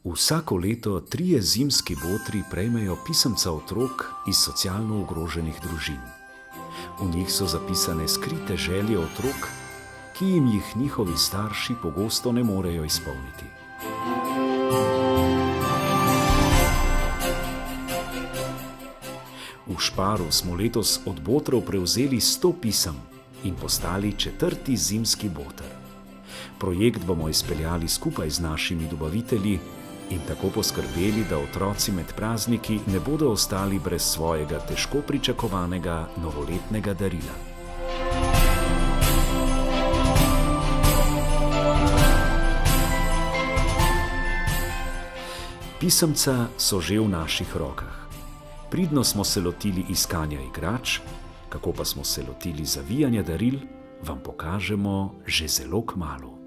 Vsako leto 3 zimski botri prejmejo pisemca otrok iz socialno ogroženih družin. V njih so zapisane skrite želje otrok, ki jim jih njihovi starši pogosto ne morejo izpolniti. V Šparu smo letos od botrov prevzeli 100 pisem in postali 4. zimski boter. Projekt bomo izpeljali skupaj z našimi dobavitelji in tako poskrbeli, da otroci med prazniki ne bodo ostali brez svojega težko pričakovanega novoletnega darila. Pisemca so že v naših rokah. Pridno smo se lotili iskanja igrač, kako pa smo se lotili zavijanja daril, vam pokažemo že zelo kmalu.